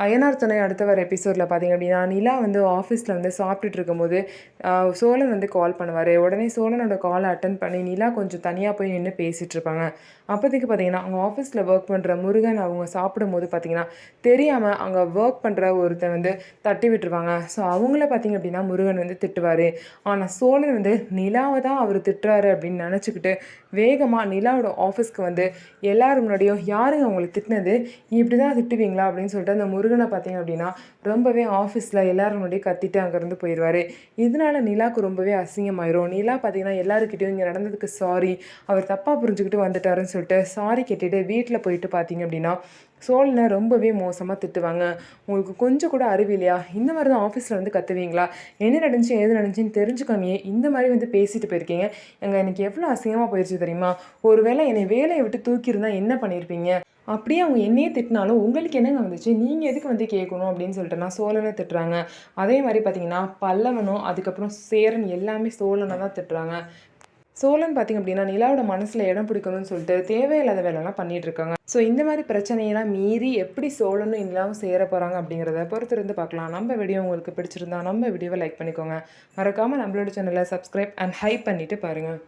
அய்யனார் துணை அடுத்த வர எபிசோடில் பார்த்தீங்க அப்படின்னா, நிலா வந்து ஆஃபீஸில் வந்து சாப்பிட்டுட்டு இருக்கும்போது சோழன் வந்து கால் பண்ணுவார். உடனே சோழனோட காலை அட்டன் பண்ணி நிலா கொஞ்சம் தனியாக போய் நின்று பேசிகிட்டு இருப்பாங்க. அப்போதைக்கு பார்த்தீங்கன்னா, அவங்க ஆஃபீஸில் ஒர்க் பண்ணுற முருகன் அவங்க சாப்பிடும்போது பார்த்தீங்கன்னா, தெரியாமல் அங்கே ஒர்க் பண்ணுற ஒருத்தன் வந்து தட்டி விட்டுருவாங்க. ஸோ அவங்கள பார்த்தீங்க அப்படின்னா முருகன் வந்து திட்டுவார். ஆனால் சோழன் வந்து நிலாவை தான் அவர் திட்டுறாரு அப்படின்னு நினச்சிக்கிட்டு வேகமாக நிலாவோட ஆஃபீஸ்க்கு வந்து எல்லாரும் முன்னாடியும், யாருங்க அவங்களை திட்டினது, இப்படி தான் திட்டுவீங்களா அப்படின்னு சொல்லிட்டு அந்த முருகனை பார்த்தீங்க அப்படின்னா ரொம்பவே ஆஃபீஸில் எல்லாரும் முன்னாடியும் கத்திட்டு அங்கேருந்து போயிடுவார். இதனால நிலாவுக்கு ரொம்பவே அசிங்கமாயிரும். நிலா பார்த்தீங்கன்னா எல்லாருக்கிட்டையும் இங்கே நடந்ததுக்கு சாரி, அவர் தப்பாக புரிஞ்சுக்கிட்டு வந்துட்டாருன்னு சொல்லிட்டு சாரி கேட்டுட்டு வீட்டில் போயிட்டு பார்த்தீங்க அப்படின்னா சோழனை ரொம்பவே மோசமாக திட்டுவாங்க. உங்களுக்கு கொஞ்சம் கூட அறிவு இல்லையா, இந்த மாதிரி தான் ஆஃபீஸில் வந்து கத்துவீங்களா, என்ன நடந்துச்சு ஏது நடந்துச்சுன்னு தெரிஞ்சுக்காமையே இந்த மாதிரி வந்து பேசிட்டு போயிருக்கீங்க, எனக்கு எவ்வளோ அசிங்கமாக போயிடுச்சு தெரியுமா, ஒருவேளை என்னை வேலையை விட்டு தூக்கியிருந்தா என்ன பண்ணியிருப்பீங்க, அப்படியே அவங்க என்னையே திட்டினாலும் உங்களுக்கு என்னங்க வந்துச்சு, நீங்கள் எதுக்கு வந்து கேட்கணும் அப்படின்னு சொல்லிட்டு நான் சோழனை திட்டுறாங்க. அதே மாதிரி பார்த்தீங்கன்னா பல்லவனும் அதுக்கப்புறம் சேரன் எல்லாமே சோழனை தான் திட்டுறாங்க. சோழன் பார்த்திங்க அப்படின்னா நிலாவோட மனசில் இடம் பிடிக்கணும்னு சொல்லிட்டு தேவையில்லாத வேலைலாம் பண்ணிட்டு இருக்காங்க. ஸோ இந்த மாதிரி பிரச்சனையெல்லாம் மீறி எப்படி சோழனும் நிலாவும் சேர போகிறாங்க அப்படிங்கிறத பொறுத்திருந்து பார்க்கலாம். நம்ம வீடியோ உங்களுக்கு பிடிச்சிருந்தா நம்ம வீடியோவை லைக் பண்ணிக்கோங்க. மறக்காமல் நம்மளோட சேனலை சப்ஸ்கிரைப் அண்ட் ஹைப் பண்ணிவிட்டு பாருங்கள்.